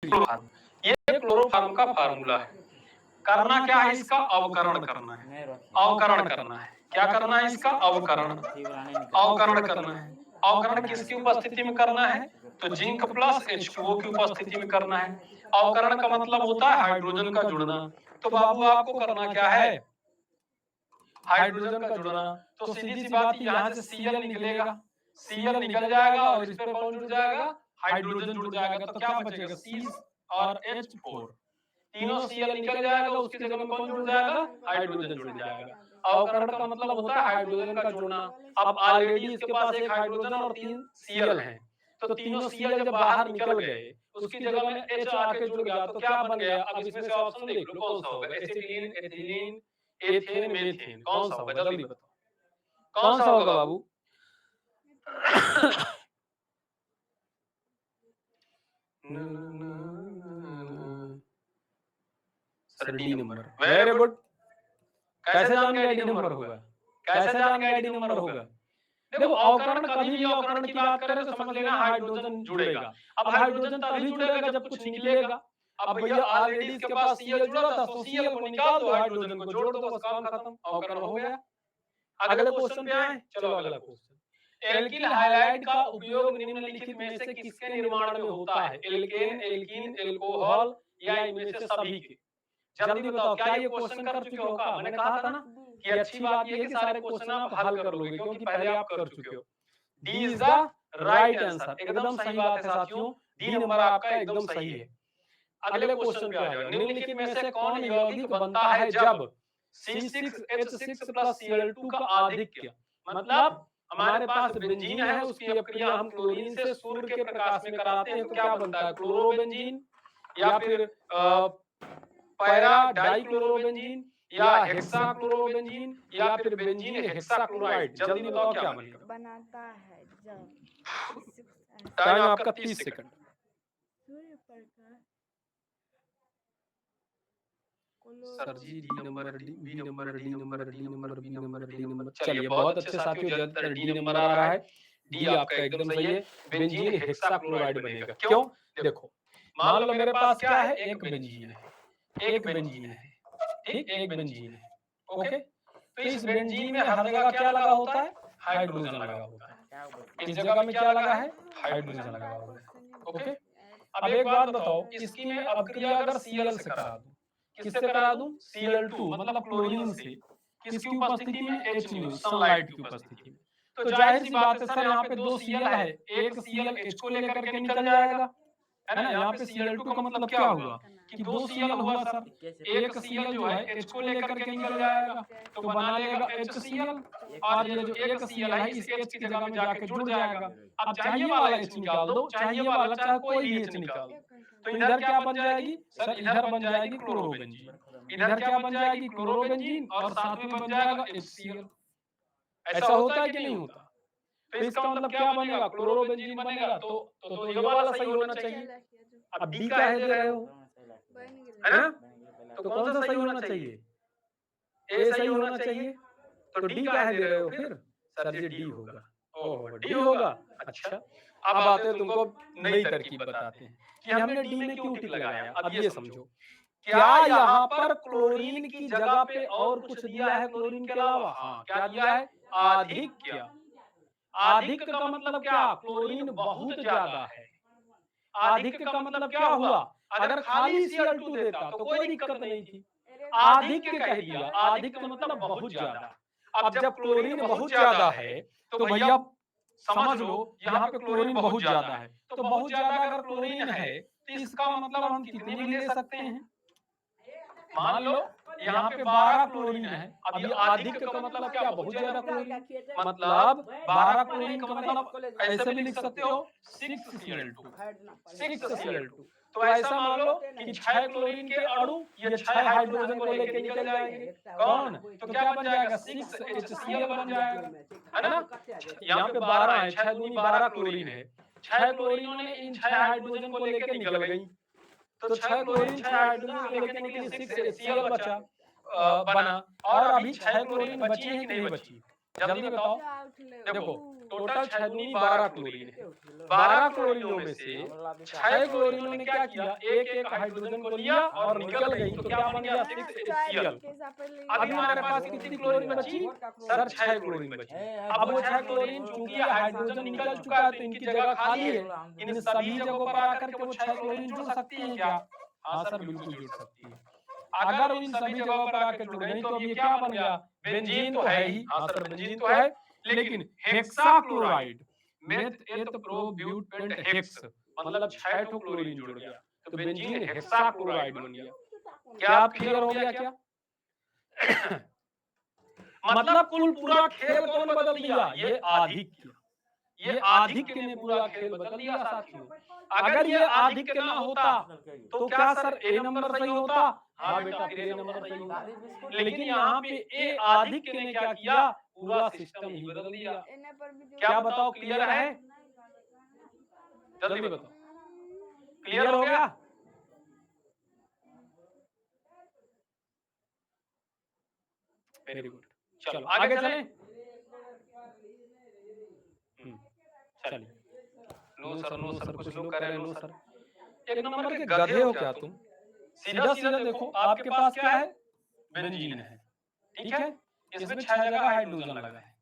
Chloroform. ये chloroform का formula है। करना क्या है इसका? अवकरण करना है। अवकरण करना है। क्या करना है इसका? अवकरण। अवकरण करना है। अवकरण किसकी उपस्थिति में करना है? तो जिंक प्लस H2O की उपस्थिति में करना है। अवकरण का मतलब होता है हाइड्रोजन का जुड़ना। तो बाबू आपको करना क्या है? हाइड्रोजन का जुड़ना। तो सीधी सी बात है, यहाँ से Cl निकलेगा, Cl निकल जाएगा और इस पर कौन जुड़ जाएगा? हाइड्रोजन जुड़ जाएगा। तो क्या बचेगा? C और H4, तीनों Cl निकल जाएगा, उसकी जगह में कौन जुड़ जाएगा? हाइड्रोजन जुड़ जाएगा। अवकरण का मतलब होता है हाइड्रोजन का जुड़ना। अब ऑलरेडी इसके पास एक हाइड्रोजन और 3 Cl हैं, तो तीनों Cl जब बाहर निकल गए, उसकी जगह में H आके जुड़ गया, तो क्या बन गया? अब इसमें से ऑप्शन देख लो कौन सा होगा? एसिटिलीन, एथिलीन, एथेन, मेथेन, कौन सा होगा? जल्दी बताओ कौन सा होगा बाबू? Sir D number. Very good. कैसे जान गए डी नंबर होगा? कैसे जान गए डी नंबर होगा? देखो, अवकरण कभी भी अवकरण की बात करें तो समझ लेना हाइड्रोजन जुड़ेगा। अब हाइड्रोजन तभी जुड़ेगा जब कुछ निकलेगा। अब भैया ऑलरेडी इसके पास Cl जुड़ा था, तो Cl को निकाल दो, हाइड्रोजन को जोड़ दो, बस काम खत्म, अवकरण हो गया। अगले क्वेश्चन पे आए, चलो अगला क्वेश्चन। एल्किल हाइलाइड का उपयोग निम्नलिखित में से किसके निर्माण में होता है? एल्केन, एल्कीन, एल्कोहल या इनमें से सभी के? जल्दी बताओ, क्या ये क्वेश्चन कर चुके हो? का मैंने कहा था ना कि अच्छी बात ये है कि सारे क्वेश्चन आप हल कर लोगे, क्योंकि पहले आप कर चुके हो। D is the right answer. एकदम सही बात है साथियों, डी नंबर आपका एकदम सही है। अगले क्वेश्चन पे आ जाओ। निम्नलिखित में से कौन यौगिक बनता है जब C6H6 प्लस Cl2 का आधिक्य? मतलब हमारे पास बेंजीन है, उसकी अपक्रिया हम क्लोरीन से सूर्य के प्रकाश में कराते हैं, तो क्या बनता है? क्लोरोबेंजीन या फिर पैरा डाइक्लोरोबेंजीन या हेक्साक्लोरोबेंजीन या फिर बेंजीन हेक्साक्लोराइड। जल्दी बताओ क्या बनेगा? बनाता है जब टाइम आपका 30 सेकंड। Surya Prakash sir ji D number, B number, D number, D number, B number, D number. चलिए बहुत अच्छे साथियों, ज्यादातर डी नंबर आ रहा है। डी आपका एकदम सही है। बेंजीन हेक्साक्लोराइड बनेगा। क्यों? देखो, मान लो मेरे पास क्या है? एक बेंजीन है, एक बेंजीन है, ठीक, एक बेंजीन है। ओके, तो इस बेंजीन में हर जगह क्या लगा होता है? हाइड्रोजन लगा होता है। इस जगह में क्या लगा है? हाइड्रोजन लगा हुआ है। ओके, अब एक बात बताओ, इसकी मैं अपक्रिया अगर Cl से करा दूं, किससे करा दूं? Cl2 मतलब क्लोरीन से, किसकी उपस्थिति में? HNO, सनलाइट की उपस्थिति में। तो जाहिर सी बात है सर, यहाँ पे दो Cl है, एक Cl H को लेकर के निकल जाएगा, है ना? यहाँ पे Cl2 का मतलब क्या हुआ कि दो Cl हुआ सर। एक Cl जो है H को लेकर के निकल जाएगा, तो बना लेगा HCl, और ये जो एक Cl है इस H की जगह में जाके जुड़ जाएगा। अब चाहिए वाला H निकाल दो, चाहिए वाला चाहे कोई भी H निकाल दो, तो इधर क्या बन जाएगी सर? इधर बन जाएगी क्लोरोबेंजीन। इधर क्या बन जाएगी? क्लोरोबेंजीन, और साथ में बन जाएगा HCl। ऐसा होता है कि नहीं होता? तो इसका मतलब क्या बनेगा? क्लोरोबेंजीन बनेगा। तो ये वाला सही होना चाहिए। अब डी का है दे रहे हो, है ना? तो कौन सा सही होना चाहिए? ए सही होना चाहिए। तो डी का है दे रहे हो फिर? सर जी डी होगा। ओह, डी होगा। अच्छा, अब आते हैं तुमको नई तरकीब बताते हैं कि हमने डी में क्यों टिक लगाया। अब ये समझो, क्या यहाँ पर क्लोरीन की जगह पे और कुछ दिया है क्लोरीन के अलावा? हाँ, क्या दिया है? आधिक्य। आधिक्य का मतलब क्या? क्लोरीन बहुत ज्यादा है। आधिक्य का मतलब क्या हुआ? अगर खाली Cl2 देता तो कोई दिक्कत नहीं थी, आधिक्य कह दिया। आधिक्य मतलब बहुत ज्यादा। अब जब क्लोरीन बहुत ज्यादा है तो भैया समझ लो यहाँ पे क्लोरीन बहुत ज्यादा है। तो बहुत ज्यादा अगर क्लोरीन है तो इसका मतलब हम कितने भी ले सकते हैं? मान लो यहाँ पे 12 क्लोरीन है। अब ये आधिक्य का मतलब क्या? बहुत ज्यादा क्लोरीन, मतलब 12 क्लोरीन का मतलब ऐसे भी लिख सकते हो 6Cl2, 6Cl2। तो ऐसा मान लो कि 6 क्लोरीन के अणु ये 6 हाइड्रोजन को लेके निकल जाएंगे। कौन? तो क्या बन जाएगा? 6HCl बन जाएगा, है ना? यहाँ पे 12 है, 6 दूनी 12 क्लोरीन है। 6 क्लोरीनों ने इन 6 हाइड्रोजन को लेके निकल गई, तो 6 क्लोरीन 6 हाइड्रोजन को लेके निकली, 6HCl बचा, बना। और अभी 6 क्लोरीन बची है कि नहीं बची? जल्दी बताओ। देखो, टोटल 6 दूनी 12 क्लोरीन है। 12 क्लोरीनों में से 6 क्लोरीनों ने क्या किया, एक एक हाइड्रोजन को लिया और निकल गई, तो क्या बन गया 6HCl। अभी हमारे पास कितनी क्लोरीन बची सर, 6 क्लोरीन बची। अब वो 6 क्लोरीन चूंकि हाइड्रोजन निकल चुका है तो इनकी जगह खाली है, इन सभी जगहों पर आकर के वो 6 क्लोरीन जुड़ सकती है क्या? हाँ सर, बिल्कुल जुड़ सकती है। अगर इन सभी जगहों पर आकर जुड़ गई तो अब ये क्या बन गया, बेंजीन तो है ही, हाँ सर बेंजीन तो है, लेकिन hexachloride meth eth pro but pent hex, मतलब 6 ठो क्लोरीन जुड़ गया, तो बेंजीन हेक्साक्लोराइड बन गया। क्या आप क्लियर हो गया क्या? मतलब कुल पूरा खेल कौन बदल दिया, ये आधिक्य। ये आधिक्य ने पूरा खेल बदल दिया साथियों। अगर ये आधिक्य ना होता तो क्या सर ए नंबर सही होता? हाँ बेटा, फिर ए नंबर सही होता। लेकिन यहाँ पे ए आधिक्य ने क्या किया, पूरा सिस्टम ही बदल दिया। क्या बताओ, क्लियर है? जल्दी बताओ, क्लियर हो गया? वेरी गुड, चलो आगे चलें। चलिए, नो सर, कुछ लोग कह रहे हैं नो सर। एक नंबर के गधे हो क्या तुम? सीधा सीधा देखो, आपके पास क्या है, बेंजीन है, ठीक है, इसमें 6 जगह हाइड्रोजन लगा है,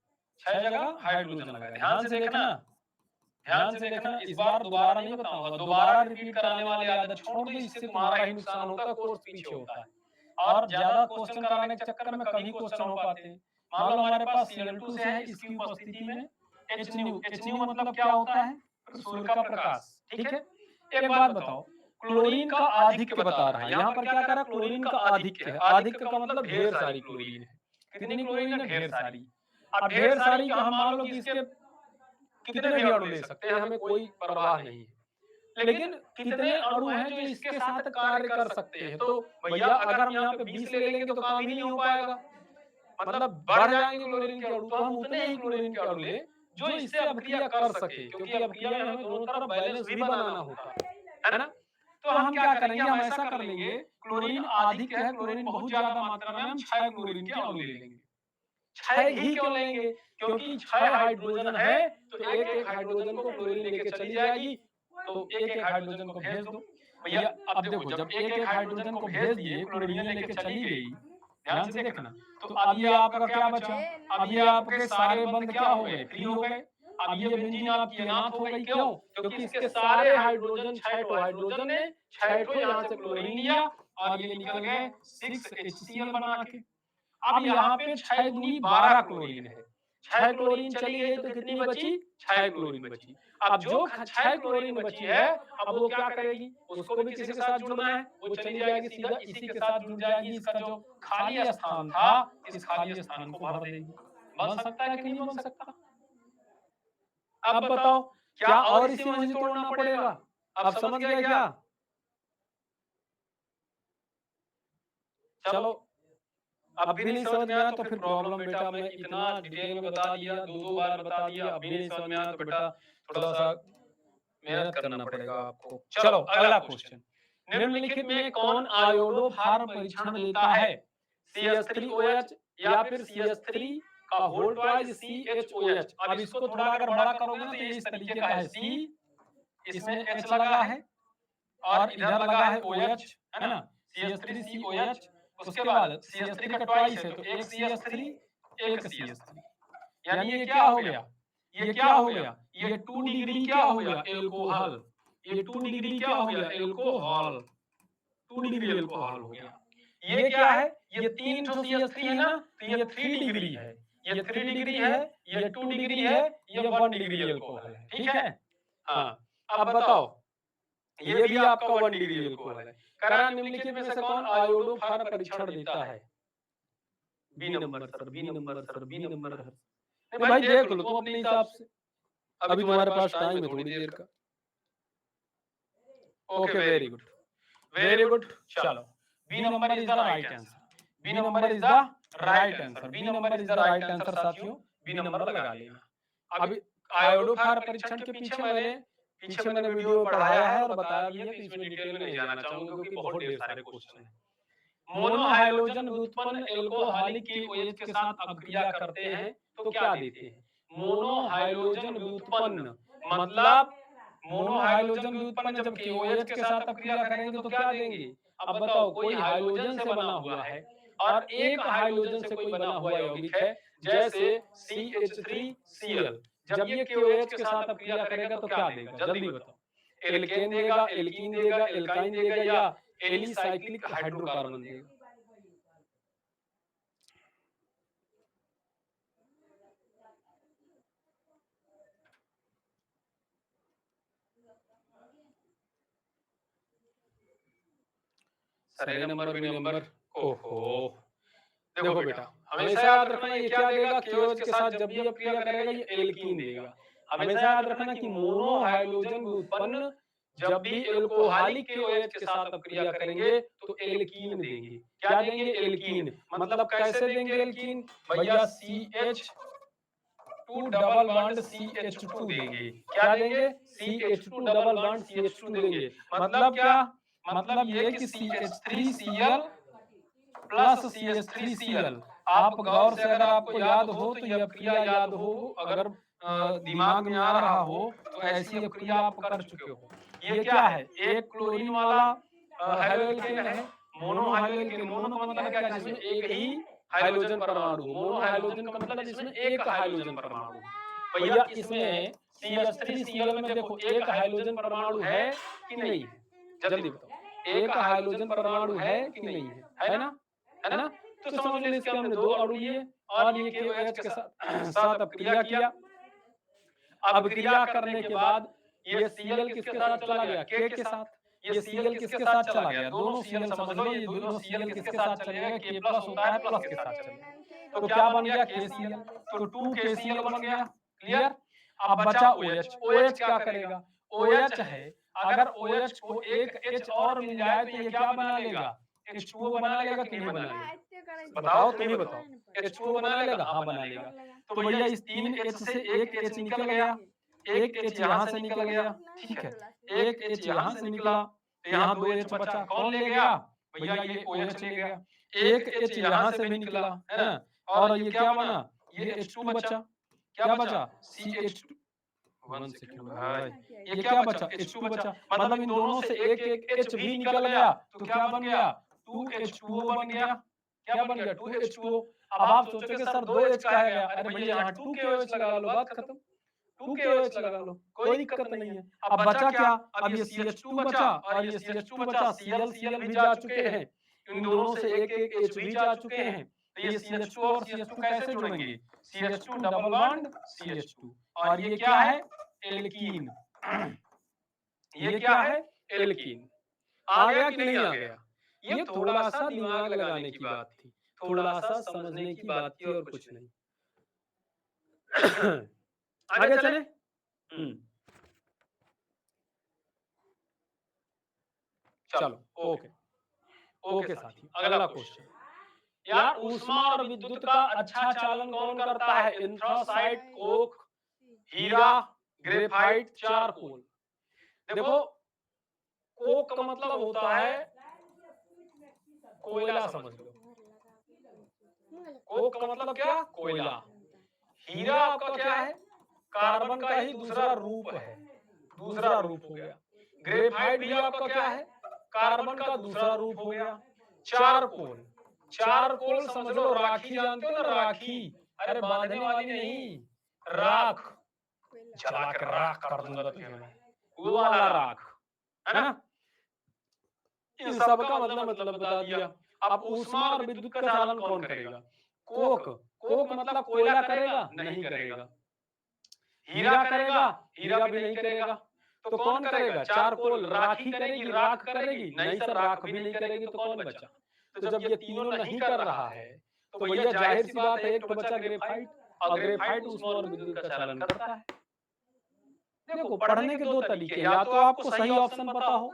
6 जगह हाइड्रोजन लगा है। ध्यान से देखना, ध्यान से देखना, इस बार दोबारा नहीं बताऊंगा, दोबारा रिपीट कराने वाली आदत छोड़ दो, इससे तुम्हारा ही नुकसान होता है, कोर्स पीछे होता है। और ज्यादा क्वेश्चन कराने के चक्कर में कभी क्वेश्चन हो पाते हैं। मान लो हमारे पास Cl2 से है, इसकी उपस्थिति में HNu मतलब क्या होता है, सूर्य का प्रकाश, ठीक है। एक बात बताओ, क्लोरीन का आधिक्य बता रहा है, यहाँ पर क्या करा, क्लोरीन का आधिक्य है। आधिक्य का मतलब ढेर सारी क्लोरीन है। कितनी क्लोरीन है, ढेर सारी। अब ढेर सारी का हम मान लो कि इसके कितने भी अणु ले सकते हैं, हमें कोई परवाह नहीं है, लेकिन कितने अणु हैं जो इसके साथ कार्य कर सकते हैं। तो भैया अगर हम यहाँ पे 20 ले लेंगे तो काम ही नहीं हो पाएगा, मतलब बढ़ जाएंगे क्लोरीन के अणु, तो हम उतने ही क्लोरीन के अणु ले जो इससे अभिक्रिया कर सके, क्योंकि अभिक्रिया में हमें दोनों तरफ बैलेंस भी बनाना होता है ना। तो हम क्या करेंगे, हम ऐसा कर लेंगे, क्लोरीन अधिक है, क्लोरीन बहुत ज्यादा मात्रा में, हम 6 क्लोरीन के अणु ले लेंगे। 6 ही क्यों लेंगे, क्योंकि 6 हाइड्रोजन है तो एक एक हाइड्रोजन को क्लोरीन लेके चली जाएगी, तो एक एक हाइड्रोजन को भेज दो। भैया अब देखो, जब एक एक हाइड्रोजन को भेज दिए, क्लोरीन लेके चली गई, ध्यान से देखना, तो अब ये आपका क्या बचा, अब ये आपके सारे बंद क्या हो गए, फ्री हो गए। अब ये बेंजीन आपकी अनाथ हो गई, क्यों, क्योंकि इसके सारे हाइड्रोजन, 6 ठो हाइड्रोजन ने 6 ठो यहाँ से क्लोरीन लिया और ये निकल गए 6HCl बना के। अब यहाँ पे 6 दूनी 12 क्लोरीन है, 6 क्लोरीन चली गई तो कितनी बची, 6 क्लोरीन बची। अब जो 6 क्लोरीन बची है, अब वो क्या करेगी, उसको भी किसी के साथ जुड़ना है, वो चली जाएगी सीधा इसी के साथ जुड़ जाएगी। इसका जो खाली स्थान था, इस खाली स्थान को भर देगी। बन सकता है कि नहीं बन सकता? अब बताओ, क्या और इसी में तोड़ना पड़ेगा? अब समझ गए क्या? चलो, अब भी नहीं समझ में आया तो फिर प्रॉब्लम बेटा, मैं इतना डिटेल में बता दिया, दो बार बता दिया, अब भी नहीं समझ में आया तो बेटा थोड़ा सा मेहनत करना पड़ेगा आपको। चलो अगला क्वेश्चन, निम्नलिखित में कौन आयोडोफार परीक्षण लेता है, CH3OH या फिर CH3 का होल ट्वाइस CHOH। अब इसको थोड़ा अगर बड़ा करोगे ना तो ये इस तरीके का है, C, इसमें H लगा है और इधर लगा है OH, है ना, CH3COH। उसके बाद CH3 का ट्वाइस है तो एक CH3 एक CH3, यानी ये क्या हो गया, ये क्या हो गया, ये 2 डिग्री क्या हो गया, एल्कोहल। ये 2 डिग्री क्या हो गया, एल्कोहल, 2 डिग्री एल्कोहल हो गया। ये क्या है, ये 3 ठो CH3 है ना, तो ये 3 डिग्री है, ये 3 डिग्री है, ये 2 डिग्री है, ये 1 डिग्री एल्कोहल है, ठीक है। हाँ, अब बताओ, ये भी आपका 1 डिग्री एल्कोहल है। करा निम्नलिखित में से कौन आयोडोफार परीक्षण देता है, B number sir, B number sir, B number sir. नहीं भाई देख लो तुम अपने हिसाब से, अभी तुम्हारे पास टाइम है थोड़ी देर का। Okay, very good, very good. चलो, B number is the right answer, B number is the right answer, B number is the right answer साथियों, बी नंबर लगा लेना। अभी आयोडोफार परीक्षण के पीछे मैंने वीडियो पढ़ाया है और बताया भी है कि इसमें डिटेल में नहीं जाना चाहूंगा क्योंकि बहुत ढेर सारे क्वेश्चन हैं। मोनोहाइड्रोजन व्युत्पन्न एल्कोहलिक के OH के साथ अभिक्रिया करते हैं तो क्या देते हैं, मोनोहाइड्रोजन व्युत्पन्न, मतलब मोनोहाइड्रोजन व्युत्पन्न जब KOH के साथ आप क्रिया करेंगे तो क्या देंगे? अब बताओ, कोई हाइड्रोजन से बना हुआ है और एक हाइड्रोजन से कोई बना हुआ यौगिक है, जैसे CH3Cl। जब ये KOH के साथ अब क्रिया करेगा तो क्या देगा? जल्दी बताओ। एल्केन देगा, एल्कीन देगा, एल्काइन देगा या एलिसाइक्लिक हाइड्रोकार्बन देगा? सही नंबर, बी नंबर। ओहो, देखो बेटा, हमेशा याद रखना ये क्या देगा? KOH के साथ जब भी अब क्रिया करेगा ये एल्कीन देगा। हमेशा याद रखना कि मोनोहाइड्रोजन व्युत्पन्न जब भी एल्कोहलिक KOH के साथ अब क्रिया करेंगे तो एल्कीन देंगे। क्या देंगे? एल्कीन। मतलब कैसे देंगे एल्कीन? भैया CH2 डबल बॉन्ड CH2 देंगे। क्या देंगे? CH2 डबल बॉन्ड CH2 देंगे। मतलब क्या? मतलब ये कि CH3Cl प्लस CH3Cl। आप गौर से अगर आपको याद हो तो यह क्रिया याद हो, अगर दिमाग में आ रहा हो तो ऐसी अब क्रिया आप कर चुके हो। ये क्या है? एक क्लोरीन वाला हाइड्रोएल्केन है, मोनोहाइड्रोएल्केन। मोनो का मतलब क्या? जिसमें एक ही हाइड्रोजन परमाणु हो। मोनोहाइड्रोजन का मतलब इसमें एक हाइड्रोजन परमाणु। भैया इसमें CH3Cl में देखो एक हाइड्रोजन परमाणु है कि नहीं है? जल्दी बताओ, एक हाइड्रोजन परमाणु है कि नहीं है? है ना? है ना? तो समझ लो इसके हमने दो अणु लिए और ये KOH के साथ अब क्रिया किया। अब क्रिया करने के बाद ये Cl किसके साथ चला गया? K के साथ। ये Cl किसके साथ चला गया? दोनों Cl समझ लो, ये दोनों Cl किसके साथ चले गए? K प्लस होता है, प्लस के साथ चले। तो क्या बन गया? KCl। तो 2KCl बन गया। क्लियर? अब बचा OH। OH क्या करेगा? OH है, अगर OH को एक H और मिल जाए तो ये क्या बना लेगा? H2O बना लेगा कि नहीं बना लेगा? बताओ, तुम ही बताओ। H2O बना लेगा? हाँ बना लेगा। तो भैया इस 3H से एक H निकल गया, एक H यहाँ से निकल गया, ठीक है। एक H यहाँ से निकला तो यहाँ 2H बचा। कौन ले गया? भैया ये OH ले गया। एक H यहाँ से भी निकला, है ना? और ये क्या बना? ये H2 बचा। क्या बचा? CH2। 1 सेकंड भाई, ये क्या बचा? H2 बचा। मतलब इन दोनों से एक एक H भी निकल गया तो क्या बन गया? 2H2O बन गया। क्या बन गया? 2H2O। अब आप सोचोगे सर 2H का है गया। अरे भैया यहाँ 2KOH लगा लो, बात खत्म। 2KOH लगा लो, कोई दिक्कत नहीं है। अब बचा क्या? अब ये CH2 बचा और ये CH2 बचा। Cl भी जा चुके हैं, इन दोनों से एक एक H भी जा चुके हैं। तो ये CH2 और CH2 कैसे जुड़ेंगे? CH2 double bond CH2। और ये क्या है? एल्कीन। ये क्या है? एल्कीन। आ गया कि नहीं आ गया? ये थोड़ा सा दिमाग लगाने की बात थी, थोड़ा सा समझने की बात थी और कुछ नहीं। आगे चले। चलो, ओके ओके साथी, अगला क्वेश्चन। यार ऊष्मा और विद्युत का अच्छा चालन कौन करता है? एंथ्रासाइट, कोक, हीरा, ग्रेफाइट, चारकोल। देखो, कोक का मतलब होता है कोयला, समझ लो। कोक का मतलब क्या? कोयला। हीरा आपका क्या है? कार्बन का ही दूसरा रूप है, दूसरा रूप हो गया। ग्रेफाइट भी आपका क्या है? कार्बन का दूसरा रूप हो गया। चारकोल, चारकोल समझ लो राखी, जानते हो ना राखी? अरे बांधने वाली नहीं, राख। जला के राख कर दूंगा तुम्हें मैं, वो वाला राख, है ना? इन सब का मतलब बता दिया। अब ऊष्मा और विद्युत का चालन कौन करेगा? कोक। कोक मतलब कोयला करेगा? नहीं करेगा। हीरा करेगा? हीरा भी नहीं करेगा। तो कौन करेगा? चारकोल। राखी करेगी? राख करेगी? नहीं सर, राख भी नहीं करेगी। तो कौन बचा? तो जब ये तीनों नहीं कर रहा है तो भैया जाहिर सी बात है एक तो बचा ग्रेफाइट, और ग्रेफाइट ऊष्मा और विद्युत का चालन करता है। देखो, पढ़ने के दो तरीके, या तो आपको सही ऑप्शन पता हो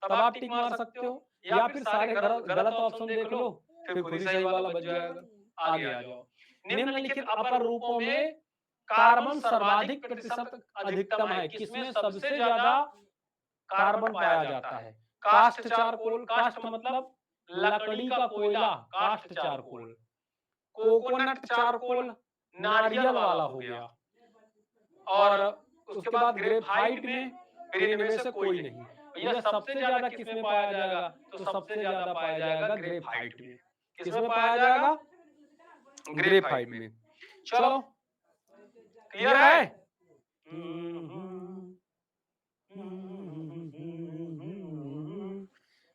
तब आप टिक मार सकते हो, या फिर सारे गलत ऑप्शन देख लो फिर खुद ही सही वाला बच जाएगा। आगे आ जाओ। निम्नलिखित अपर रूपों में कार्बन सर्वाधिक प्रतिशत अधिकतम है, किसमें सबसे ज्यादा कार्बन पाया जाता है? काष्ठ चारकोल। काष्ठ मतलब लकड़ी का कोयला, काष्ठ चारकोल। कोकोनट चारकोल नारियल वाला हो गया, और उसके बाद ग्रेफाइट में, फिर इनमें से कोई नहीं। भैया सबसे ज्यादा किसमें पाया जाएगा? तो सबसे ज्यादा पाया जाएगा ग्रेफाइट में। किसमें पाया जाएगा? ग्रेफाइट में। चलो क्लियर है?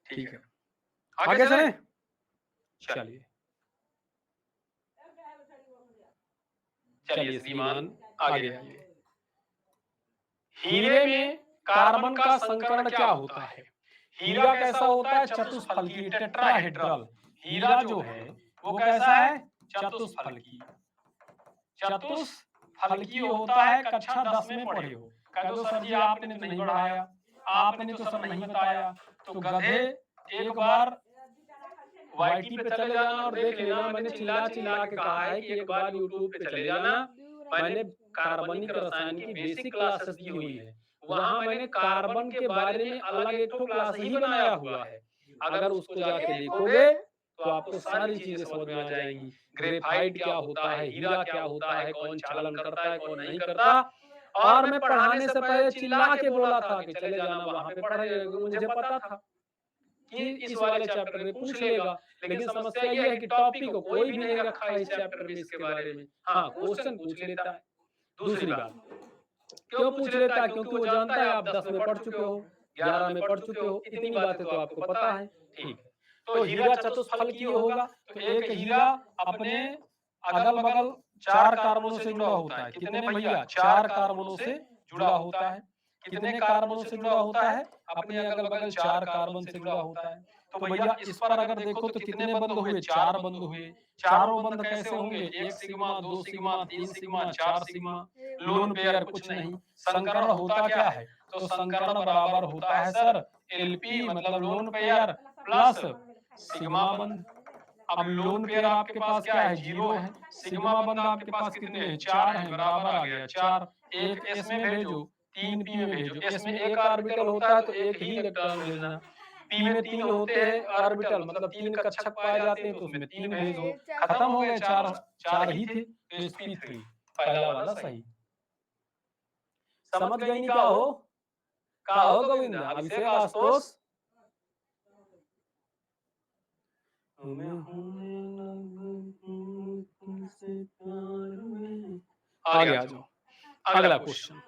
ठीक है, आगे चले। चलिए चलिए श्रीमान आगे आइए। हीरे में कार्बन का संकरण क्या होता है? हीरा कैसा होता है? चतुष्फलकी, टेट्राहेड्रल। हीरा जो है वो कैसा है? चतुष्फलकी। चतुष्फलकी होता है। कक्षा 10 में पढ़े हो। कह दो सर जी आपने तो नहीं पढ़ाया, आपने तो सर नहीं बताया। तो गधे एक बार YT पे चले जाना और देख लेना। मैंने चिल्ला चिल्ला के कहा है कि एक बार YouTube पे चले जाना। मैंने कार्बनिक रसायन की बेसिक क्लासेस दी हुई है। वहां मैंने कार्बन के बारे में अलग एक तो क्लास ही बनाया हुआ है। अगर उसको जाके देखोगे तो आपको सारी चीजें समझ में आ जाएंगी। ग्रेफाइट क्या होता है, हीरा क्या होता है, कौन चालन करता है, कौन नहीं करता। और मैं पढ़ाने से पहले चिल्ला के बोला था कि चले जाना वहां पे पढ़े। मुझे पता था कि इस वाले चैप्टर में पूछ लेगा, लेकिन समस्या यह है कि टॉपिक को कोई भी नहीं रखा है इस चैप्टर में इसके बारे में। हाँ, क्वेश्चन पूछ लेता है। दूसरी बात, क्यों पूछ लेता है? क्योंकि वो जानता है आप 10 में पढ़ चुके हो, 11 में पढ़ चुके हो, इतनी बातें तो आपको पता है। ठीक है, तो हीरा चतुष्फलकीय होगा। तो एक हीरा अपने अगल बगल 4 कार्बनों से जुड़ा होता है। कितने भैया? 4 कार्बनों से जुड़ा होता है। कितने कार्बनों से जुड़ा होता है? अपने अगल बगल 4 कार्बन से जुड़ा होता है। तो भैया इस पर अगर देखो तो कितने बंध हुए? 4 बंध हुए। चारों बंध कैसे होंगे? 1 sigma, 2 sigma, 3 sigma, 4 sigma. Lone pair कुछ नहीं। संकरण होता क्या है? तो संकरण बराबर होता है सर LP मतलब लोन पेयर प्लस सिग्मा बंध। अब लोन पेयर आपके पास क्या है? 0 है। सिग्मा बंध आपके पास कितने हैं? 4 हैं, बराबर आ गया 4। एक S में भेजो, 3 P में भेजो। S में एक ऑर्बिटल होता है तो एक ही इलेक्ट्रॉन भेजना। P में 3 होते हैं ऑर्बिटल मतलब 3 कक्षक पाए जाते हैं तो उसमें 3 भेजो। खत्म हो गए, 4 4 ही थे तो sp3 पहला वाला सही। समझ गई नहीं का हो गोविंद? अभिषेक आशुतोष आगे आ जाओ। अगला क्वेश्चन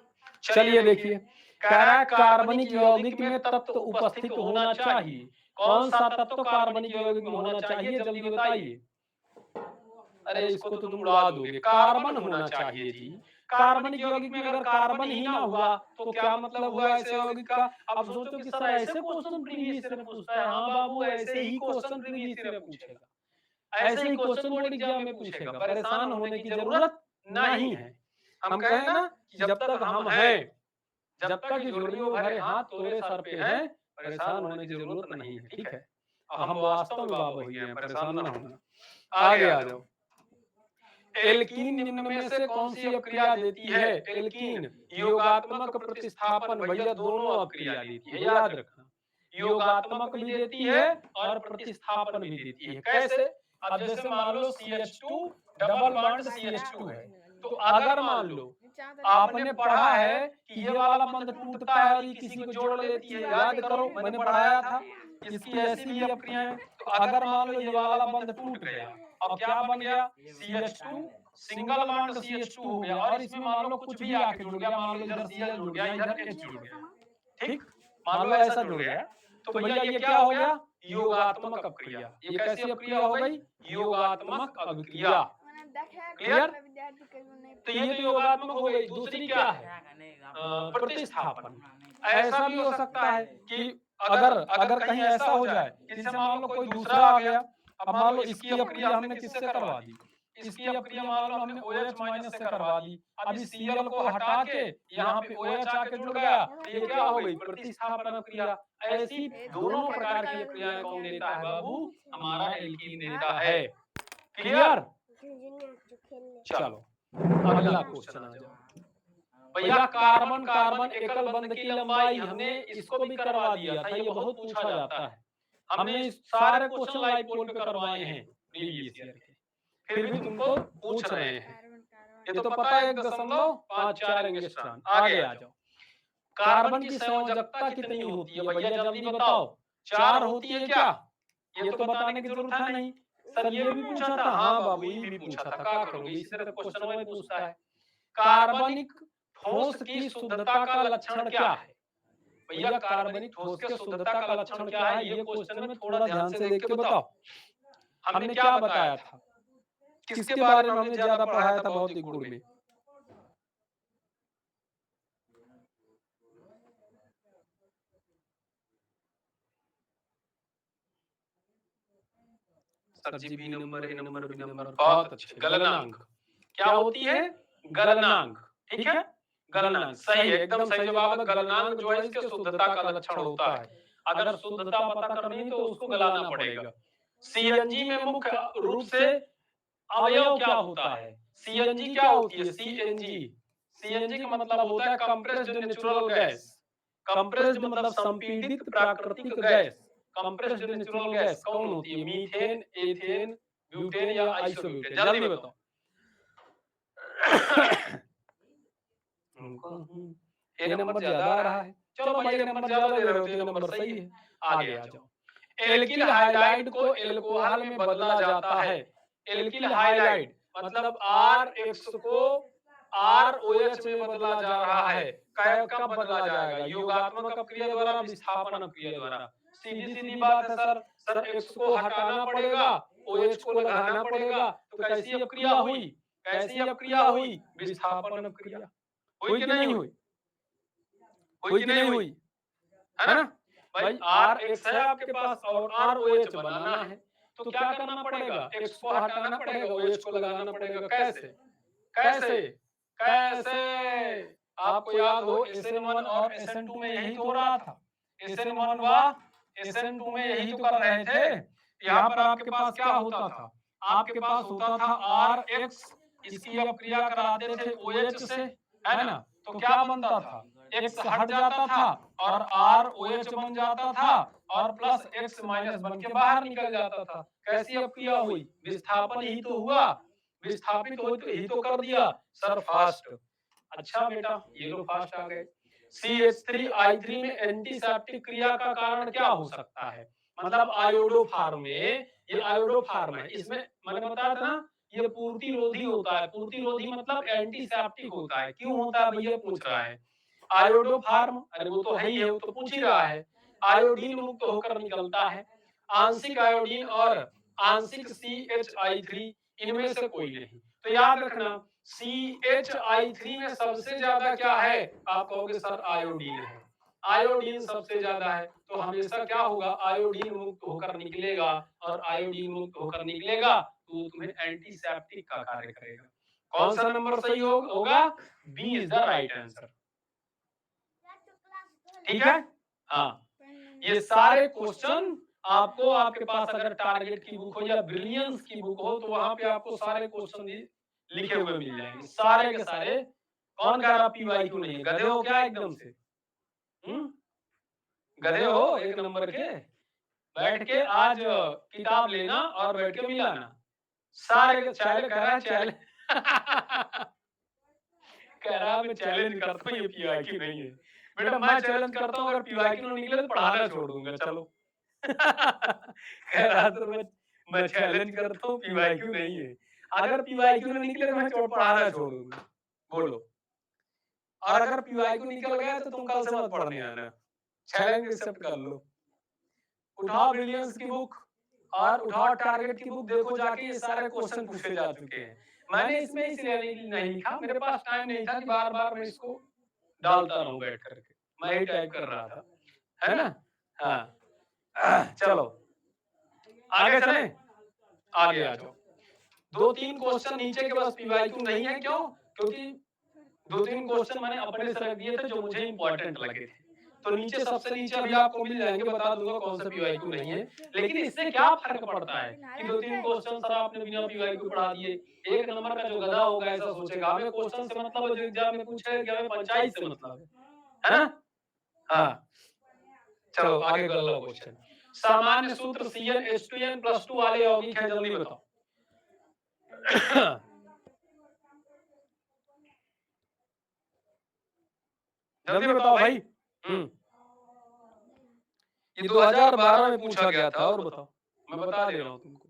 चलिए देखिए, कह रहा है कार्बनिक यौगिक में तत्व उपस्थित होना चाहिए। कौन सा तत्व कार्बनिक यौगिक में होना चाहिए? जल्दी बताइए। अरे इसको तो तुम उड़ा दोगे। कार्बन होना चाहिए जी। कार्बनिक यौगिक में अगर कार्बन ही ना हुआ तो क्या मतलब हुआ ऐसे यौगिक का? अब सोचो कि सर ऐसे क्वेश्चन प्रीवियस ईयर में पूछता है। हाँ बाबू, ऐसे ही क्वेश्चन प्रीवियस ईयर में पूछेगा, ऐसे ही क्वेश्चन बोर्ड एग्जाम में पूछेगा। परेशान होने की जरूरत नहीं है। हम कहें ना कि जब तक हम हैं, जब तक झुर्रियों भरे हाथ तोरे सर पे हैं, परेशान होने की जरूरत नहीं है। ठीक है, हम वास्तव में बाबा हुए हैं, परेशान ना होना। आगे आ जाओ। एल्कीन निम्न में से कौन सी अभिक्रिया देती है? एल्कीन योगात्मक प्रतिस्थापन, भैया दोनों अभिक्रिया देती है, याद रखना। योगात्मक भी देती है और प्रतिस्थापन भी देती है। कैसे? अब जैसे मान लो CH2 डबल बॉन्ड CH2 है, तो अगर मान लो आपने पढ़ा है कि ये वाला बंध टूटता है और ये किसी को जोड़ लेती है, याद करो मैंने पढ़ाया था। इसकी ऐसी भी अभिक्रिया है। तो अगर मान लो ये वाला बंध टूट गया, अब क्या बन गया? CH2 सिंगल बॉन्ड CH2 हो गया और इसमें मान लो कुछ भी आके जुड़ गया। मान लो इधर Cl जुड़ गया, इधर H जुड़ गया। ठीक, मान लो ऐसा जुड़ गया तो भैया ये क्या हो गया? योगात्मक अभिक्रिया। ये कैसी अभिक्रिया हो गई? योगात्मक अभिक्रिया। क्लियर? तो ये तो योगात्मक हो गई। दूसरी क्या है? प्रतिस्थापन। ऐसा भी हो सकता है कि अगर कहीं ऐसा हो जाए, जैसे मान लो कोई दूसरा आ गया। अब मान लो इसकी अभिक्रिया हमने किससे करवा दी? इसकी अभिक्रिया मान लो हमने OH माइनस से करवा दी। अब इस Cl को हटा के यहाँ पे OH आके जुड़ गया, ये क्या हो गई? प्रतिस्थापन अभिक्रिया। ऐसी दोनों प्रकार की अभिक्रियाएं कौन देता है बाबू? हमारा एल्कीन देता है। क्लियर? चलो अगला क्वेश्चन आ जाओ। भैया कार्बन कार्बन एकल बंध की लंबाई, हमने इसको भी करवा दिया था, ये बहुत पूछा जाता है। हमने सारे क्वेश्चन लाइव पोल पे करवाए हैं प्रीवियस ईयर के, फिर भी तुमको पूछ रहे हैं। ये तो पता है 1.54 एंगस्ट्रॉन। आगे आ जाओ। कार्बन की संयोजकता कितनी होती है भैया जल्दी बताओ। 4 होती है क्या? ये तो बताने की जरूरत है नहीं। सर ये भी पूछा था। हाँ बाबू ये भी पूछा था। क्या करोगे? इसी तरह क्वेश्चन में पूछता है। कार्बनिक ठोस की शुद्धता का लक्षण क्या है? भैया कार्बनिक ठोस के शुद्धता का लक्षण क्या है? ये क्वेश्चन में थोड़ा ध्यान से देख के बताओ। हमने क्या बताया था? किसके बारे में हमने ज्यादा पढ़ाया था भौतिक गुण में? सर जी बी नंबर, ए नंबर, बी नंबर, बहुत अच्छे। गलनांक क्या होती है? गलनांक। ठीक है, गलनांक सही है, एकदम सही जवाब है। गलनांक जो है इसके शुद्धता का लक्षण होता है। अगर शुद्धता पता करनी है तो उसको गलाना पड़ेगा। सीएनजी में मुख्य रूप से अवयव क्या होता है? सीएनजी क्या होती है? सीएनजी, सीएनजी का मतलब होता है कंप्रेस्ड नेचुरल गैस। कंप्रेस्ड मतलब संपीड़ित प्राकृतिक गैस। कंप्रेस्ड नेचुरल गैस कौन होती है? मीथेन, एथेन, ब्यूटेन या आइसोब्यूटेन? जल्दी बताओ। ए नंबर ज्यादा आ रहा है। चलो भाई ए नंबर ज्यादा दे रहे हो तो ये नंबर सही है। आगे आ जाओ। एल्किल हाइलाइड को एल्कोहल में बदला जाता है। एल्किल हाइलाइड मतलब RX को ROH में बदला जा रहा है। कब बदला जाएगा? योगात्मक अपक्रिया द्वारा, विस्थापन अपक्रिया द्वारा। सीधी सीधी बात है सर। सर X को हटाना पड़ेगा, OH को लगाना पड़ेगा। तो कैसी अपक्रिया हुई? कैसी अपक्रिया हुई? विस्थापन अपक्रिया। हुई कि नहीं हुई? हुई कि नहीं हुई? है ना भाई? RX है आपके पास और ROH बनाना है तो क्या करना पड़ेगा? X को हटाना पड़ेगा, OH को लगाना पड़ेगा। कैसे? कैसे? कैसे? आपको याद हो SN1 और SN2 में यही तो हो रहा था। SN1 व SN2 में यही तो कर रहे थे। यहाँ पर आपके पास क्या होता था? आपके पास होता था RX, इसकी अपक्रिया कराते थे OH से, है ना? तो क्या बनता था? X हट जाता था और ROH बन जाता था और प्लस X माइनस बन के बाहर निकल जाता था। कैसी अपक्रिया हुई? विस्थापन ही तो हुआ। विस्थापित ही तो कर दिया सर फास्ट। अच्छा बेटा ये लो फास्ट आ गए। CH3I3 में एंटीसेप्टिक क्रिया का कारण क्या हो सकता है? मतलब आयोडोफार्म में, ये आयोडोफार्म है, इसमें मैंने बताया था ना ये पूर्तिरोधी होता है। पूर्तिरोधी मतलब एंटीसेप्टिक होता है। क्यों होता है भैया पूछ रहा है। आयोडोफार्म, अरे वो तो है ही है, वो तो पूछ ही रहा है। आयोडीन मुक्त होकर निकलता है। आंशिक आयोडीन और आंशिक CHI3 इनमें से कोई नहीं। तो याद रखना CHI3 में सबसे ज्यादा क्या है? आप कहोगे सर आयोडीन है। आयोडीन सबसे ज्यादा है तो हमेशा क्या होगा? आयोडीन मुक्त होकर निकलेगा और आयोडीन मुक्त होकर निकलेगा तो तुम्हें एंटीसेप्टिक का कार्य करेगा। कौन सा नंबर सही होगा? B is the right answer. ठीक है, हाँ। ये सारे क्वेश्चन आपको आपके पास अगर टारगेट की बुक हो या ब्रिलियंस की बुक हो तो वहां पे आपको सारे क्वेश्चन लिखे हुए मिल जाएंगे, सारे के सारे। कौन कह रहा PYQ नहीं है? गधे हो क्या एकदम से? गधे हो एक नंबर के? बैठ के आज किताब लेना और बैठ के मिलाना। सारे के चैलेंज कह रहा है चैलेंज कह रहा मैं चैलेंज करता हूँ ये PYQ नहीं है। बेटा मैं चैलेंज करता हूँ अगर PYQ नहीं निकले तो पढ़ाना छोड़ दूंगा। चलो कह रहा तो मैं चैलेंज करता हूँ PYQ नहीं है। अगर PYQ नहीं निकले तो मैं पढ़ाना छोड़ दूंगा। बोलो। और अगर PYQ निकल गया तो तुम कल से मत पढ़ने आना। चैलेंज एक्सेप्ट कर लो। उठाओ ब्रिलियंस की बुक और उठाओ टारगेट की बुक, देखो जाके ये सारे क्वेश्चन पूछे जा चुके हैं। मैंने इसमें इसलिए नहीं लिखा, मेरे पास टाइम नहीं था कि बार बार मैं इसको डालता रहूं बैठ करके। मैं ही टाइप कर रहा था, है ना? हाँ चलो आगे चले, आगे आ जाओ। 2-3 क्वेश्चन नीचे के बस PYQ नहीं है। क्यों? क्योंकि 2-3 क्वेश्चन मैंने अपने से रख दिए थे जो मुझे इंपॉर्टेंट लगे थे। तो नीचे सबसे नीचे अभी आपको मिल जाएंगे, बता दूंगा कौन सा PYQ नहीं है। लेकिन इससे क्या फर्क पड़ता है कि 2-3 क्वेश्चन सर आपने बिना PYQ पढ़ा दिए। एक नंबर का जो गधा होगा ऐसा सोचेगा हमें क्वेश्चन से मतलब है, जो एग्जाम में पूछे कि हमें पंचायत से मतलब है ना? हाँ चलो आगे कर लो क्वेश्चन। सामान्य सूत्र CnH2n+2 वाले यौगिक है, जल्दी बताओ। जल्दी बताओ भाई। ये 2012 में पूछा गया था, और बताओ, मैं बता दे रहा हूँ तुमको।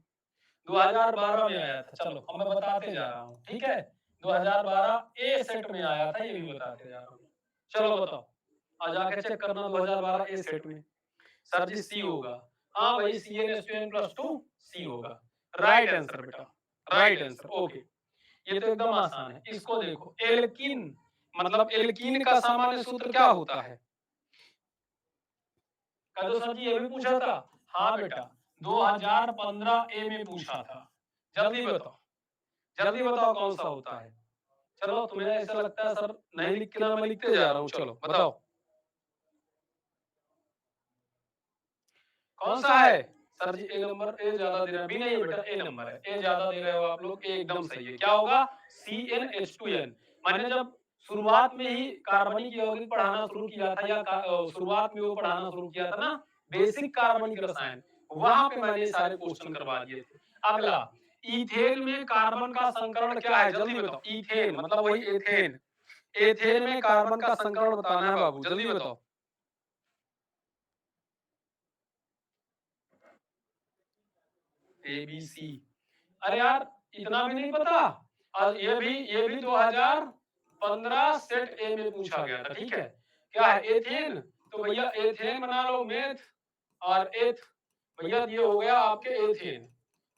2012 में आया था, चलो अब मैं बताते जा रहा हूँ, ठीक है। 2012 ए सेट में आया था, ये भी बताते जा रहा हूँ। चलो बताओ, आ जाके चेक करना 2012 ए सेट में। सर जी सी होगा। हाँ भाई, Cn+2 सी होगा। राइट आंसर बेटा, राइट आंसर। ओके, ये तो एकदम आसान है। इसको देखो, एल्कीन मतलब एल्कीन का सामान्य सूत्र क्या होता है? कह दो सर जी, ये भी पूछा था। हाँ बेटा, 2015 ए में पूछा था। जल्दी बताओ, जल्दी बताओ कौन सा होता है। चलो, तुम्हें ऐसा लगता है सर नहीं लिख के ना, मैं लिखते जा रहा हूँ। चलो बताओ कौन सा है। सर जी ए नंबर, ए ज्यादा दे रहा है। भी नहीं बेटा, ए नंबर है, ए ज्यादा दे रहे हो आप लोग, ए एकदम सही है। क्या होगा? CnH2n। मैंने जब शुरुआत में ही कार्बनिक यौगिक पढ़ाना शुरू किया था, या शुरुआत में वो पढ़ाना शुरू किया था ना, बेसिक कार्बनिक रसायन, वहां पे मैंने सारे क्वेश्चन करवा दिए थे। अगला, इथेन में कार्बन का संकरण क्या है? जल्दी बताओ। इथेन मतलब वही एथेन। एथेन में कार्बन का संकरण बताना है बाबू, जल्दी बताओ। ABC। अरे यार, इतना भी नहीं पता। और ये भी 2015 सेट ए में पूछा गया था, ठीक है। क्या है? एथेन। तो भैया एथेन बना लो, मेथ और एथ। भैया ये हो गया आपके एथेन,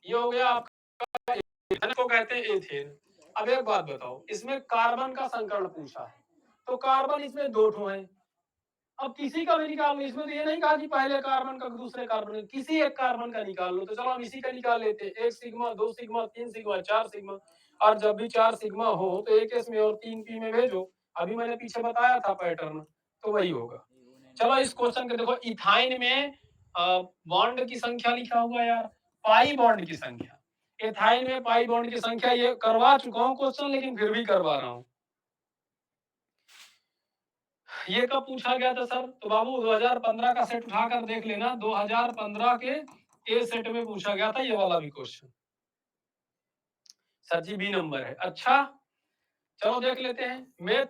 ये हो गया आपका एथेन को कहते हैं एथेन। अब एक बात बताओ, इसमें कार्बन का संकरण पूछा है, तो कार्बन इसमें दो ठो है। अब किसी का भी निकाल लो, इसमें तो ये नहीं कहा कि पहले कार्बन का दूसरे कार्बन का, किसी एक कार्बन का निकाल लो। तो चलो हम इसी का निकाल लेते हैं। 1 सिग्मा, 2 सिग्मा, 3 सिग्मा, 4 सिग्मा। और जब भी 4 सिग्मा हो तो 1 s में और 3 p में भेजो। अभी मैंने पीछे बताया था पैटर्न, तो वही होगा। चलो इस क्वेश्चन के देखो, इथाइन में बॉन्ड की संख्या लिखा हुआ है यार, पाई बॉन्ड की संख्या। एथाइन में पाई बॉन्ड की संख्या, ये करवा चुका हूँ क्वेश्चन, लेकिन फिर भी करवा रहा हूँ। ये कब पूछा गया था सर? तो बाबू 2015 का सेट उठाकर देख लेना, 2015 के ए सेट में पूछा गया था ये वाला भी question. Sir ji B number है। अच्छा, चलो देख लेते हैं। मेथ,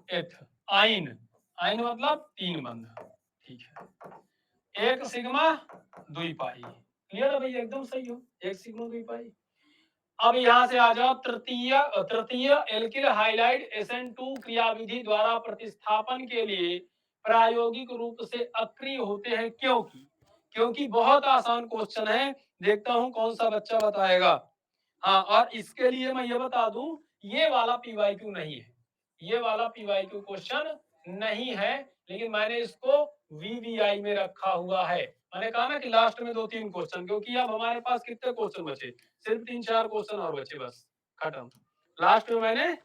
एथ, आइन। आइन मतलब 3 बंध, ठीक है। 1 सिग्मा 2 पाई। क्लियर है भैया? एकदम सही हो, 1 सिग्मा 2 पाई। अब यहाँ से आ जाओ, तृतीय एल्किल हाइलाइड SN2 क्रियाविधि द्वारा प्रतिस्थापन के लिए प्रायोगिक रूप से अक्रिय होते हैं, क्योंकि बहुत आसान क्वेश्चन है। देखता हूं कौन सा बच्चा बताएगा। हाँ, और इसके लिए मैं ये बता दूं, ये वाला PYQ नहीं है, ये वाला PYQ क्वेश्चन नहीं है, लेकिन मैंने इसको VVI में रखा हुआ है। मैंने कहा ना कि लास्ट में 2-3 क्वेश्चन, क्योंकि अब हमारे पास कितने क्वेश्चन बचे? सिर्फ 3-4 क्वेश्चन और बचे, बस खत्म। लास्ट में मैंने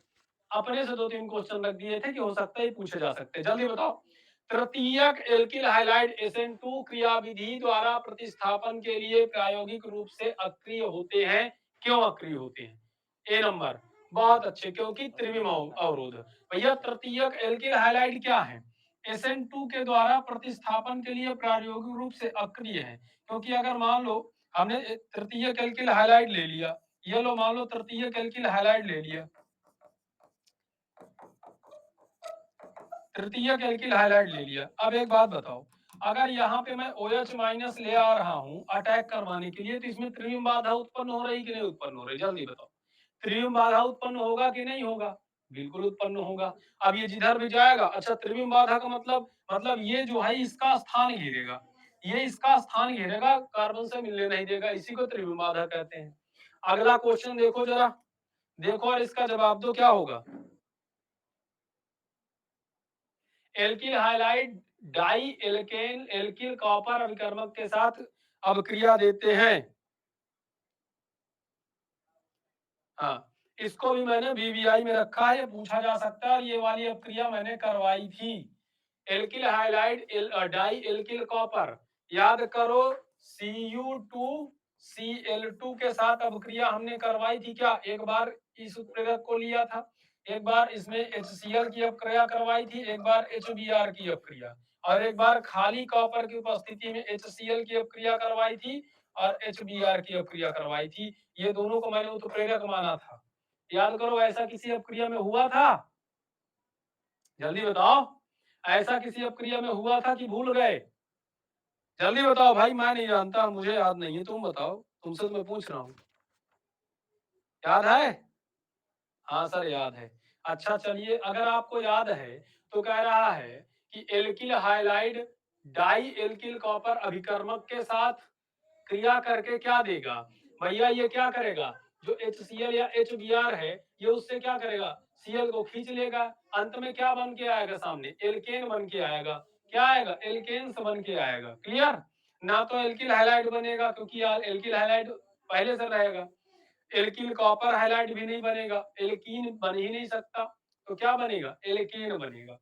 अपने से 2-3 क्वेश्चन रख दिए थे कि हो सकता है पूछे जा सकते। जल्दी बताओ, तृतीयक एल्किल हाइलाइड SN2 क्रियाविधि द्वारा प्रतिस्थापन के लिए प्रायोगिक रूप से अक्रिय होते हैं, क्यों अक्रिय होते हैं? ए नंबर, बहुत अच्छे, क्योंकि त्रिविम अवरोध। भैया तृतीयक एल्किल हाइलाइड क्या है? SN2 के द्वारा प्रतिस्थापन के लिए प्रायोगिक रूप से अक्रिय है, क्योंकि अगर मान लो हमने तृतीयक एल्किल हाइलाइड ले लिया, ये लो मान लो तृतीयक एल्किल हाइलाइड ले लिया, तृतीयक एल्किल हाइलाइड ले लिया। अब एक बात बताओ, अगर यहाँ पे मैं OH माइनस ले आ रहा हूँ अटैक करवाने के लिए, तो इसमें त्रिविम बाधा उत्पन्न हो रही कि नहीं उत्पन्न हो रही? जल्दी बताओ, त्रिविम बाधा उत्पन्न होगा कि नहीं होगा? बिल्कुल उत्पन्न होगा। अब ये जिधर भी जाएगा, अच्छा त्रिविम बाधा का मतलब ये जो है इसका स्थान घेरेगा, ये इसका स्थान घेरेगा, कार्बन से मिलने नहीं देगा, इसी को त्रिविम बाधा कहते हैं। अगला क्वेश्चन देखो जरा, देखो और इसका जवाब दो, क्या होगा? Alkyl halide di alkane alkyl copper अभिकर्मक के साथ अभिक्रिया देते हैं। हाँ, इसको भी मैंने VVI में रखा है, पूछा जा सकता है, और ये वाली अभिक्रिया मैंने करवाई थी। Alkyl halide die alkyl copper, याद करो, Cu2Cl2 के साथ अभिक्रिया हमने करवाई थी क्या? एक बार इस उत्प्रेरक को लिया था, एक बार इसमें HCl की अभिक्रिया करवाई थी, एक बार HBr की अभिक्रिया, और एक बार खाली कॉपर की उपस्थिति में HCl की अभिक्रिया करवाई थी और HBr की अभिक्रिया करवाई थी। ये दोनों को मैंने उत्प्रेरक माना था। याद करो, ऐसा किसी अभिक्रिया में हुआ था? जल्दी बताओ। ऐसा किसी अपक्रिया में हुआ था कि भूल गए? जल्दी बताओ भाई, मैं नहीं जानता, मुझे याद नहीं है, तुम बताओ, तुमसे तो मैं पूछ रहा हूँ। याद है? हाँ सर याद है। अच्छा चलिए, अगर आपको याद है तो कह रहा है कि alkyl halide die alkyl copper अभिकर्मक के साथ क्रिया करके क्या देगा? भैया ये क्या करेगा? जो HCl या HBr है, ये उससे क्या करेगा? Cl को खींच लेगा। अंत में क्या बन के आएगा सामने? एल्केन बन के आएगा। क्या आएगा? एल्केन्स बन के आएगा। क्लियर? ना तो एल्किल हाइलाइड बनेगा क्योंकि यार एल्किल हाइलाइड पहले से रहेगा। एल्किल कॉपर हाइलाइड भी नहीं बनेगा, एल्कीन बन ही नहीं सकता, तो क्या बनेगा? एल्केन बनेगा।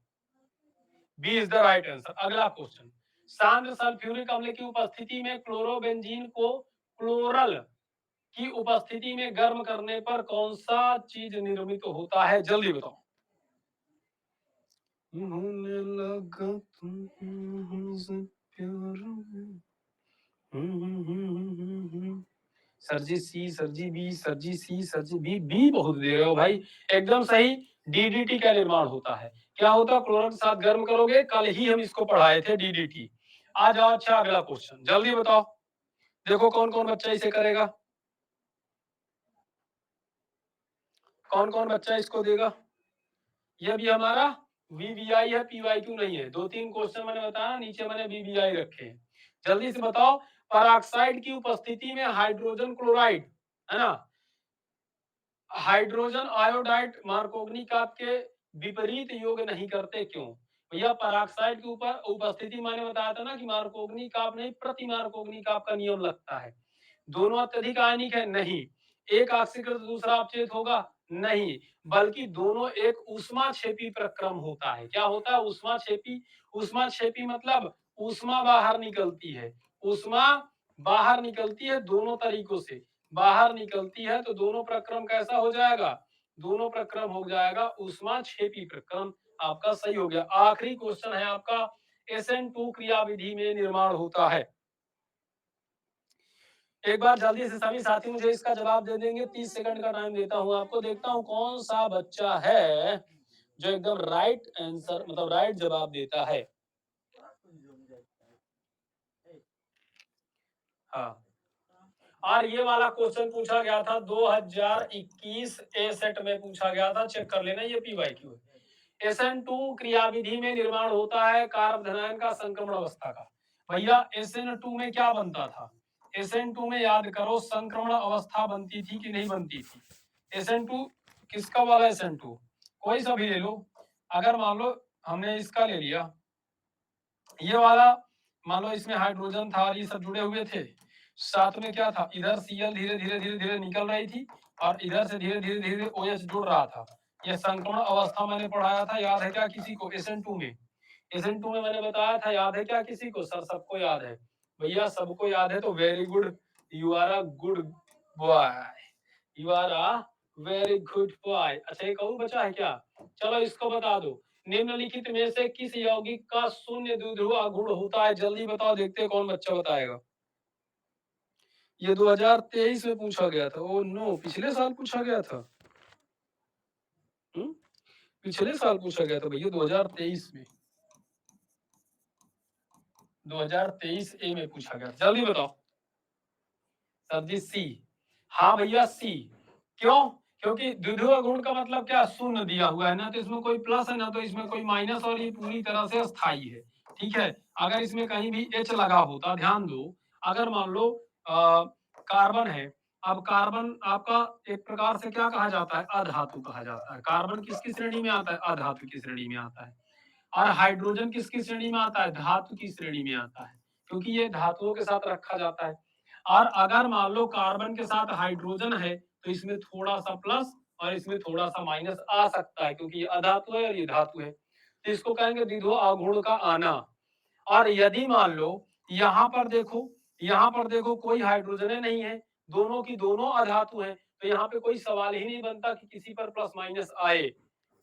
B is the right answer. अगला क्वेश्चन, सांद्र सल्फ्यूरिक अम्ल की उपस्थिति में क्लोरोबेंजीन को क्लोरल की उपस्थिति में गर्म करने पर कौन सा चीज निर्मित होता है? जल्दी बताओ। होने लगा तुमसे प्यार में। सर जी सी, सर जी बी, सर जी सी, सर जी बी। बी बहुत दे रहे हो भाई, एकदम सही। डीडीटी का निर्माण होता है। क्या होता है? क्लोरीन के साथ गर्म करोगे, कल ही हम इसको पढ़ाए थे डीडीटी। आ जाओ। अच्छा अगला क्वेश्चन जल्दी बताओ, देखो कौन कौन बच्चा इसे करेगा, कौन कौन बच्चा इसको देगा। ये भी हमारा वीवीआई है, पीवाईक्यू नहीं है। 2-3 क्वेश्चन मैंने बताया, नीचे मैंने वीवीआई रखे हैं। जल्दी से बताओ, पेरोक्साइड की उपस्थिति में हाइड्रोजन क्लोराइड, है ना, हाइड्रोजन आयोडाइड मार्कोग्नी काप के विपरीत योग नहीं करते, क्यों? भैया पेरोक्साइड के ऊपर उपस्थिति मैंने बताया था ना कि मार्कोग्नी काप नहीं, प्रति मार्कोग्नी काप का नियम लगता है। दोनों अत्यधिक आयनिक है? नहीं। एक ऑक्सीकृत दूसरा अपचेत होगा? नहीं। बल्कि दोनों एक ऊष्माक्षेपी प्रक्रम होता है। क्या होता है? ऊष्माक्षेपी। ऊष्माक्षेपी मतलब ऊष्मा बाहर निकलती है, ऊष्मा बाहर निकलती है दोनों तरीकों से। बाहर निकलती है तो दोनों प्रक्रम कैसा हो जाएगा? दोनों प्रक्रम हो जाएगा ऊष्माक्षेपी प्रक्रम। आपका सही हो गया। आखिरी क्वेश्चन है आपका, SN2 क्रियाविधि में निर्माण होता है। एक बार जल्दी से सभी साथी मुझे इसका जवाब दे देंगे। 30 सेकंड का टाइम देता हूं आपको, देखता हूं कौन सा बच्चा है जो एकदम राइट आंसर मतलब राइट जवाब देता है। हाँ, और ये वाला क्वेश्चन पूछा गया था 2021 ए सेट में पूछा गया था, चेक कर लेना, ये पीवाईक्यू है। SN2 क्रियाविधि में निर्माण होता है कार्बोधनायन का संक्रमण अवस्था का। भैया SN2 में क्या बनता था? SN2 में याद करो, संक्रमण अवस्था बनती थी कि नहीं बनती थी? SN2 किसका वाला SN2? कोई सा भी ले लो। अगर मान लो हमने इसका ले लिया, ये वाला, मान लो इसमें हाइड्रोजन था और ये सब जुड़े हुए थे, साथ में क्या था? इधर Cl धीरे धीरे धीरे धीरे निकल रही थी और इधर से धीरे धीरे धीरे OH जुड़ रहा था। ये संक्रमण अवस्था मैंने पढ़ाया था, याद है क्या किसी को? SN2 में, SN2 में मैंने बताया था, याद है क्या किसी को? सर सबको याद है। भैया सबको याद है तो very good, you are a good boy, you are a very good boy. अच्छा एक और बचा है क्या? चलो इसको बता दो, निम्नलिखित में से किस यौगिक का शून्य द्विध्रुव गुण होता है? जल्दी बताओ, देखते हैं कौन बच्चा बताएगा। ये 2023 में पूछा गया था। ओ नो, पिछले साल पूछा गया था। पिछले साल पूछा गया था भैया, 2023 में, 2023 ए में पूछा गया। जल्दी बताओ। सर जी सी। हाँ भैया सी। क्यों? क्योंकि द्विध्रुव गुण का मतलब क्या? शून्य दिया हुआ है ना, तो इसमें कोई प्लस है ना तो इसमें कोई माइनस, और ये पूरी तरह से अस्थाई है। ठीक है, अगर इसमें कहीं भी H लगा होता, ध्यान दो, अगर मान लो कार्बन है, अब कार्बन आपका एक प्रकार से क्या कहा जाता है? अधातु कहा जाता है। कार्बन किसकी श्रेणी में आता है? अधातु की श्रेणी में आता है। और हाइड्रोजन किसकी श्रेणी में आता है? धातु की श्रेणी में आता है, क्योंकि ये धातुओं के साथ रखा जाता है। और अगर मान लो कार्बन के साथ हाइड्रोजन है तो इसमें थोड़ा सा प्लस और इसमें थोड़ा सा माइनस आ सकता है, क्योंकि ये अधातु है और ये धातु है, तो इसको कहेंगे द्विध्रुव अगुण का आना। और यदि मान लो यहाँ पर देखो, यहाँ पर देखो कोई हाइड्रोजन नहीं है, दोनों की दोनों अधातु है, तो यहाँ पे कोई सवाल ही नहीं बनता कि किसी पर प्लस माइनस आए।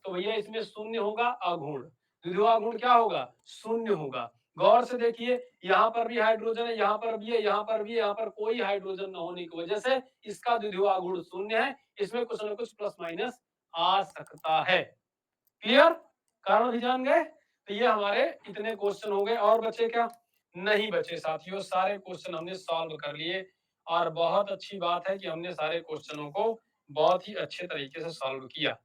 तो भैया इसमें शून्य होगा अगुण, द्विध्रुव गुण क्या होगा? शून्य होगा। गौर से देखिए, यहाँ पर भी हाइड्रोजन है, यहाँ पर भी है, यहाँ पर भी है, यहाँ पर कोई हाइड्रोजन न होने की वजह से इसका द्विध्रुव गुण शून्य है। इसमें कुछ न कुछ प्लस माइनस आ सकता है। क्लियर? कारण भी जान गए? तो ये हमारे इतने क्वेश्चन हो गए। और बचे क्या? नहीं बचे साथियों, सारे क्वेश्चन हमने सॉल्व कर लिए और बहुत अच्छी बात है कि हमने सारे क्वेश्चनों को बहुत ही अच्छे तरीके से सॉल्व किया।